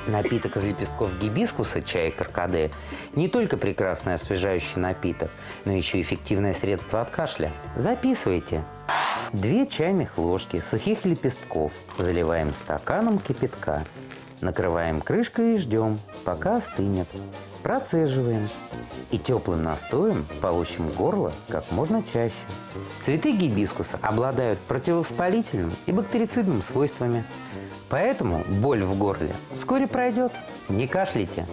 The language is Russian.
Напиток из лепестков гибискуса, чай каркаде, не только прекрасный освежающий напиток, но еще эффективное средство от кашля. Записывайте. 2 чайных ложки сухих лепестков заливаем стаканом кипятка. Накрываем крышкой и ждем, пока остынет. Процеживаем. И теплым настоем полощем горло как можно чаще. Цветы гибискуса обладают противовоспалительным и бактерицидным свойствами. Поэтому боль в горле вскоре пройдет. Не кашляйте.